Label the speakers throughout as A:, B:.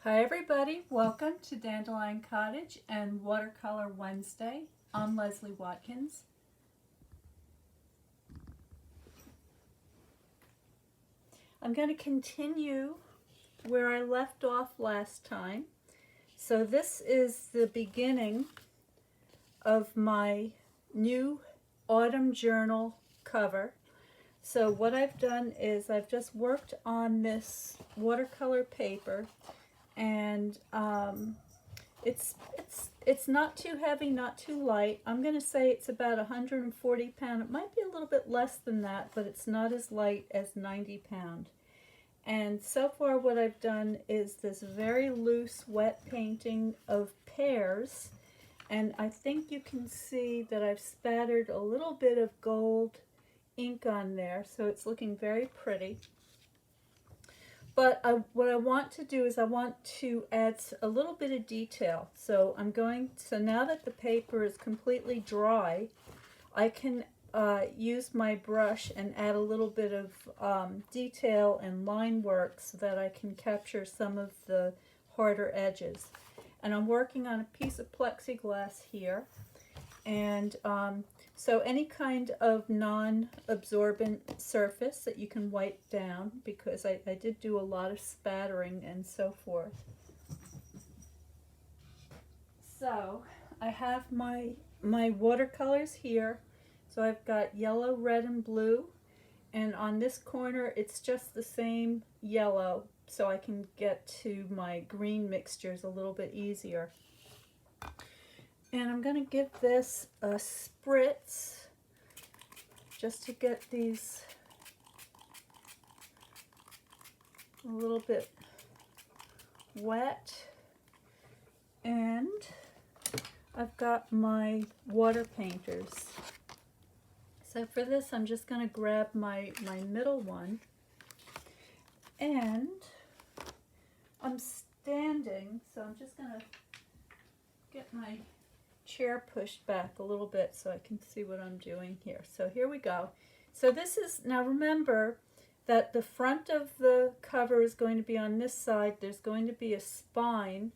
A: Hi everybody, welcome to Dandelion Cottage and Watercolor Wednesday. I'm Leslie Watkins. I'm going to continue where I left off last time. So this is the beginning of my new autumn journal cover. So what I've done is I've just worked on this watercolor paper, and it's not too heavy, not too light. I'm going to say it's about 140 pound. It might be a little bit less than that, but it's not as light as 90 pound. And so far what I've done is this very loose wet painting of pears, and I think you can see that I've spattered a little bit of gold ink on there, so it's looking very pretty. But what I want to do is I want to add a little bit of detail. So now that the paper is completely dry, I can use my brush and add a little bit of detail and line work so that I can capture some of the harder edges. And I'm working on a piece of plexiglass here. And so any kind of non-absorbent surface that you can wipe down, because I did do a lot of spattering and so forth. So I have my watercolors here. So I've got yellow, red, and blue. And on this corner it's just the same yellow, so I can get to my green mixtures a little bit easier. And I'm going to give this a spritz just to get these a little bit wet. And I've got my water painters. So for this I'm just going to grab my middle one, and I'm standing, so I'm just going to get my chair pushed back a little bit so I can see what I'm doing here. So here we go. So this is, now remember that the front of the cover is going to be on this side. There's going to be a spine,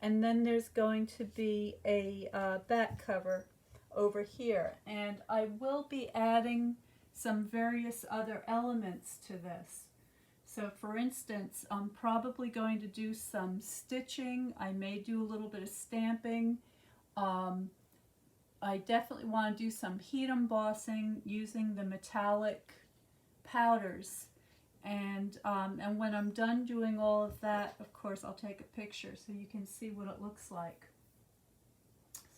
A: and then there's going to be a back cover over here. And I will be adding some various other elements to this. So for instance, I'm probably going to do some stitching. I may do a little bit of stamping. I definitely want to do some heat embossing using the metallic powders, and when I'm done doing all of that, of course I'll take a picture so you can see what it looks like.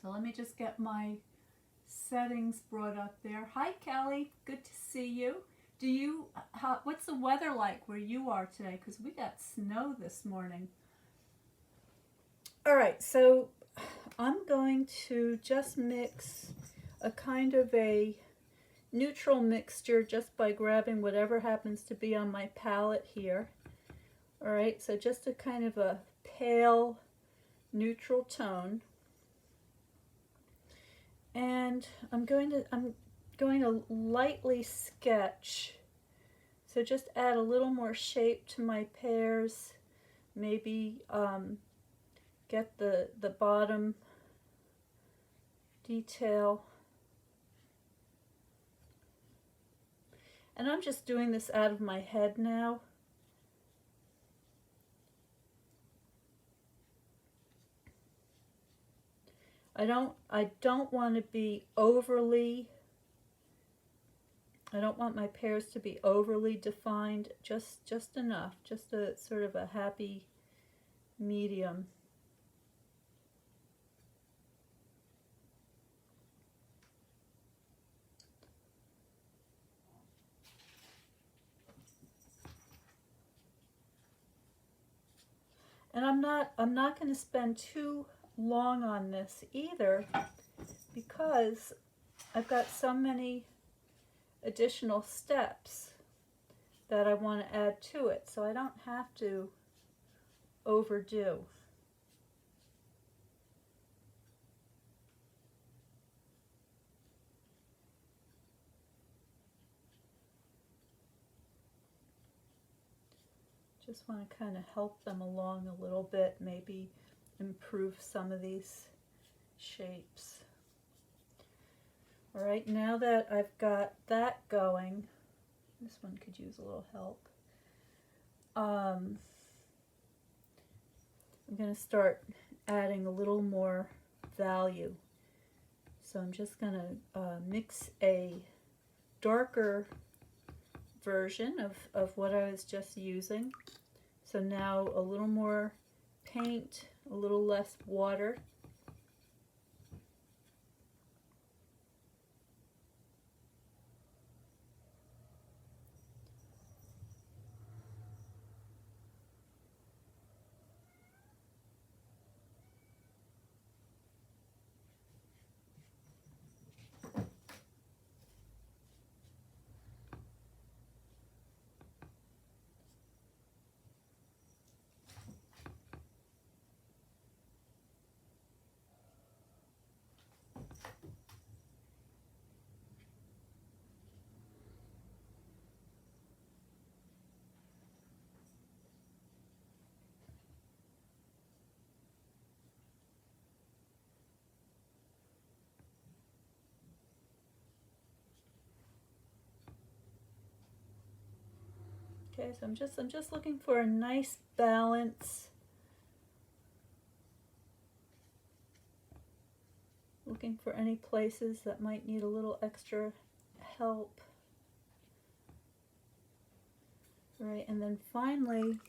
A: So let me just get my settings brought up there. Hi Kelly, good to see you. What's the weather like where you are today? Because we got snow this morning. Alright, so I'm going to just mix a kind of a neutral mixture just by grabbing whatever happens to be on my palette here. Alright, so just a kind of a pale neutral tone. And I'm going to lightly sketch. So just add a little more shape to my pears. Maybe get the bottom detail. And I'm just doing this out of my head now. I don't want to be overly, I don't want my pears to be overly defined, just enough, just a sort of a happy medium. And I'm not going to spend too long on this either, because I've got so many additional steps that I want to add to it, so I don't have to overdo. Just want to kind of help them along a little bit, maybe improve some of these shapes. All right, now that I've got that going, this one could use a little help. I'm going to start adding a little more value. So I'm just going to mix a darker version of what I was just using. So now a little more paint, a little less water. Okay, so I'm just looking for a nice balance. Looking for any places that might need a little extra help. Right, and then finally,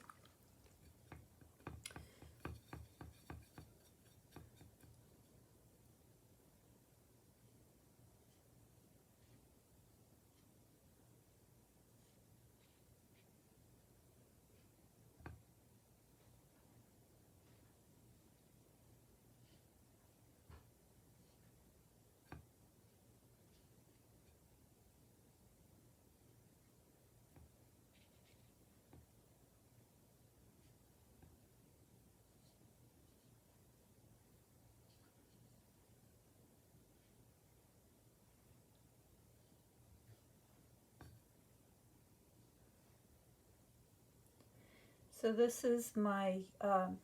A: so this is my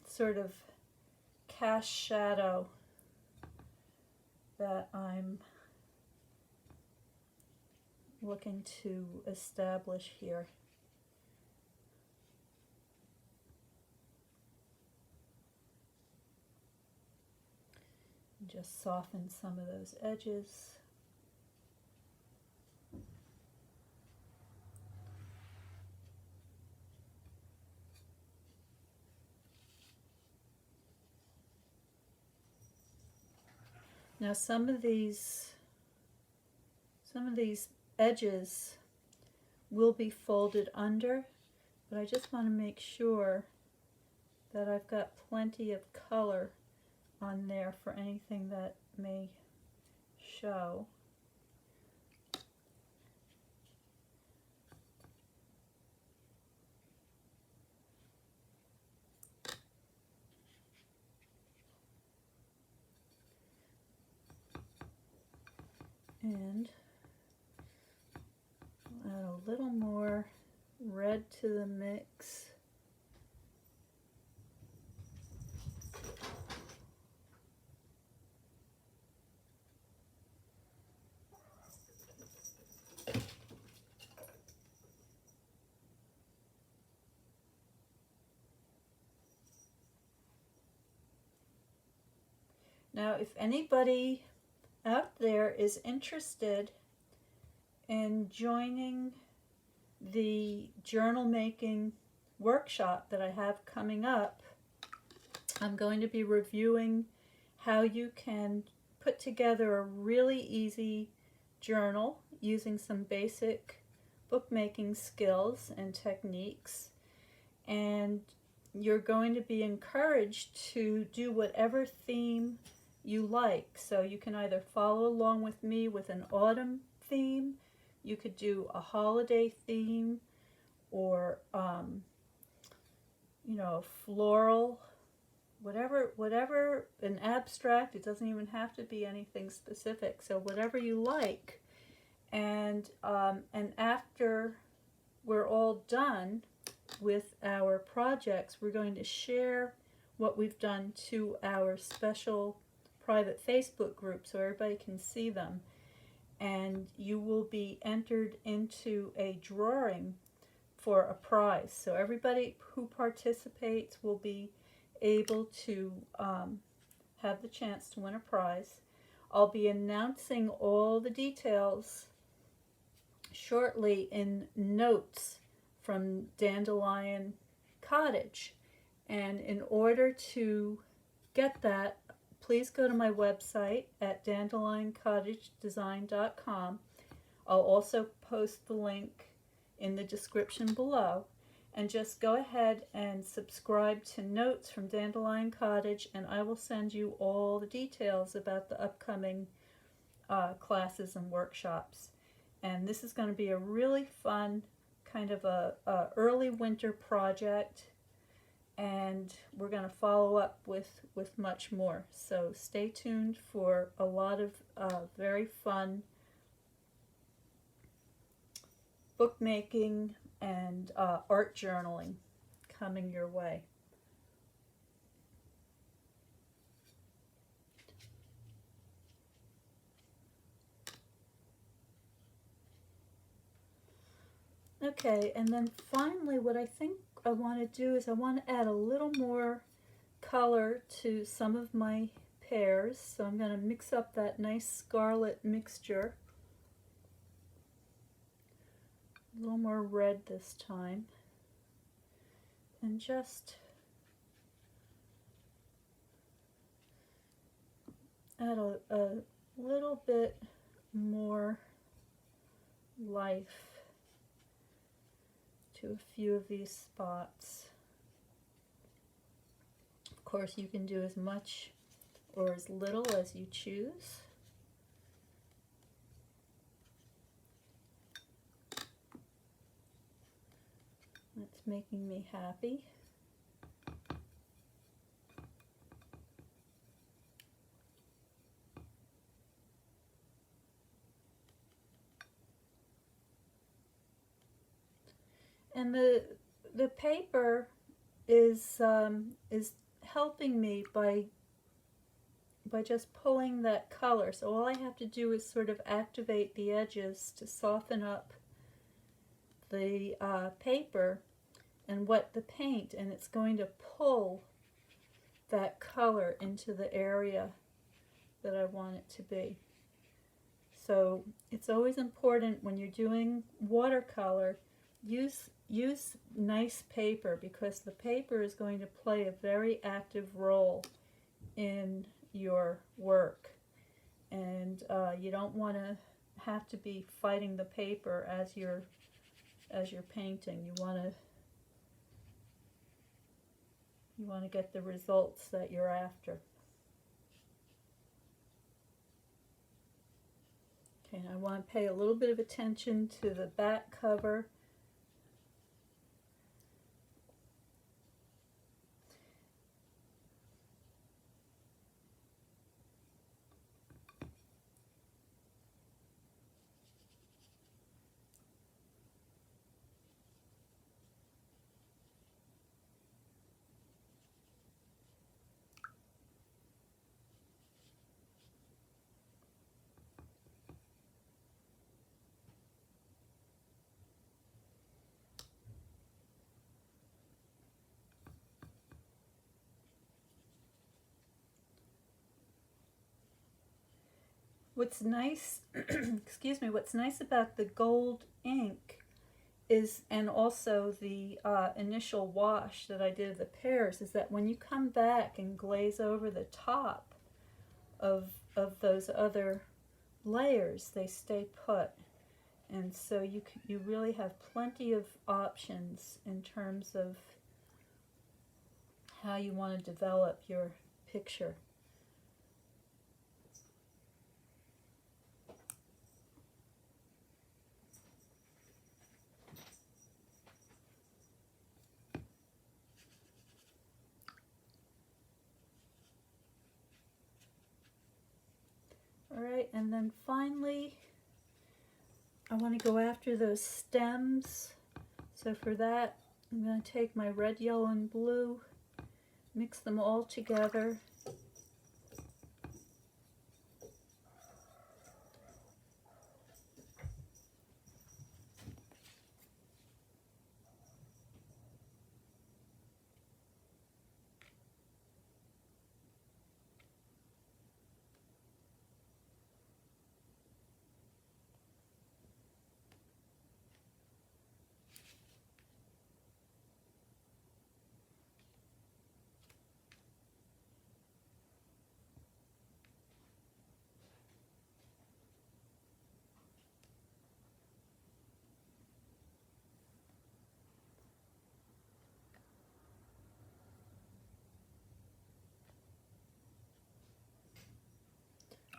A: sort of cast shadow that I'm looking to establish here. Just soften some of those edges. Now some of these edges will be folded under, but I just want to make sure that I've got plenty of color on there for anything that may show. And add a little more red to the mix. Now, if anybody out there is interested in joining the journal making workshop that I have coming up, I'm going to be reviewing how you can put together a really easy journal using some basic bookmaking skills and techniques, and you're going to be encouraged to do whatever theme you like. So you can either follow along with me with an autumn theme, you could do a holiday theme, or you know, floral, whatever, an abstract. It doesn't even have to be anything specific. So whatever you like, and after we're all done, with our projects, we're going to share what we've done to our special private Facebook group so everybody can see them. And you will be entered into a drawing for a prize. So everybody who participates will be able to have the chance to win a prize. I'll be announcing all the details shortly in notes from Dandelion Cottage. And in order to get that, please go to my website at dandelioncottagedesign.com. I'll also post the link in the description below. And just go ahead and subscribe to notes from Dandelion Cottage, and I will send you all the details about the upcoming classes and workshops. And this is going to be a really fun kind of a early winter project, and we're going to follow up with much more. So stay tuned for a lot of very fun bookmaking and art journaling coming your way. Okay, and then finally what I think I want to do is I want to add a little more color to some of my pears. So I'm going to mix up that nice scarlet mixture. A little more red this time. And just add a little bit more life to a few of these spots. Of course, you can do as much or as little as you choose. That's making me happy. And the paper is helping me by just pulling that color. So all I have to do is sort of activate the edges to soften up the paper and wet the paint, and it's going to pull that color into the area that I want it to be. So it's always important when you're doing watercolor, use nice paper, because the paper is going to play a very active role in your work, and you don't want to have to be fighting the paper as you're painting. You want to get the results that you're after. Okay, and I want to pay a little bit of attention to the back cover. What's nice, excuse me, what's nice about the gold ink is, and also the initial wash that I did of the pears, is that when you come back and glaze over the top of those other layers, they stay put. And so you really have plenty of options in terms of how you want to develop your picture. Alright, and then finally I want to go after those stems. So for that I'm going to take my red, yellow, and blue, mix them all together.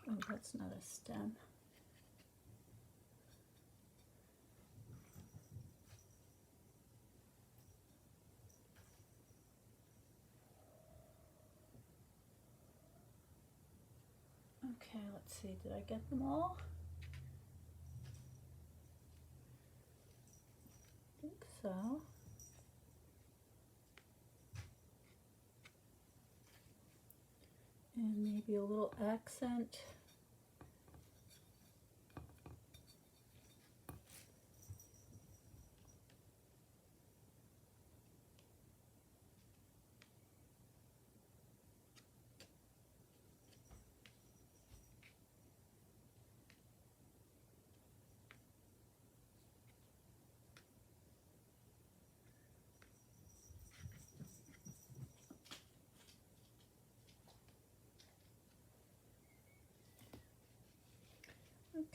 A: Oh, that's not a stem. Okay, let's see, did I get them all? I think so. And maybe a little accent.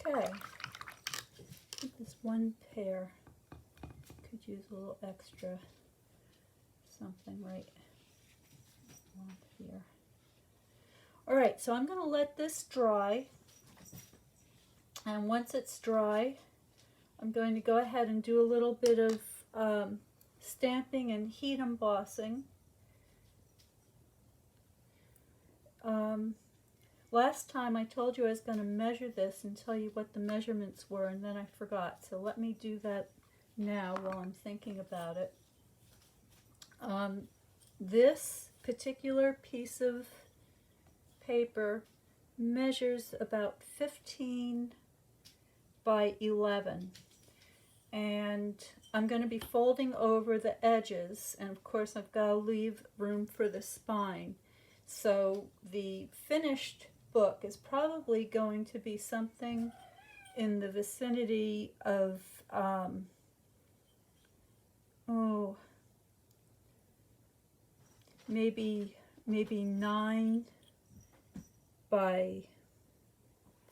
A: Okay, I think this one pear could use a little extra something right along here. All right, so I'm going to let this dry, and once it's dry, I'm going to go ahead and do a little bit of stamping and heat embossing. Last time I told you I was going to measure this and tell you what the measurements were, and then I forgot. So let me do that now while I'm thinking about it. This particular piece of paper measures about 15 by 11. And I'm going to be folding over the edges, and of course I've got to leave room for the spine. So the finished book is probably going to be something in the vicinity of maybe 9 by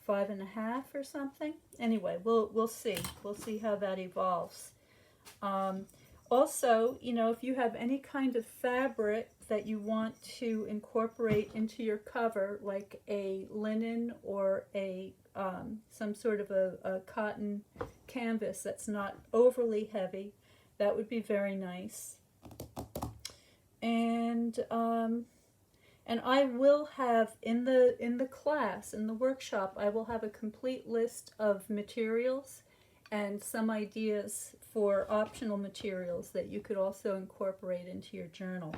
A: 5.5 or something. Anyway, we'll see. We'll see how that evolves. Also, you know, if you have any kind of fabric that you want to incorporate into your cover, like a linen or a some sort of a cotton canvas that's not overly heavy, that would be very nice. And I will have in the class, in the workshop, I will have a complete list of materials and some ideas for optional materials that you could also incorporate into your journal.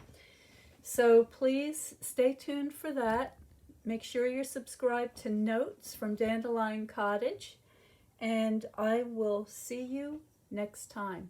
A: So please stay tuned for that. Make sure you're subscribed to Notes from Dandelion Cottage, and I will see you next time.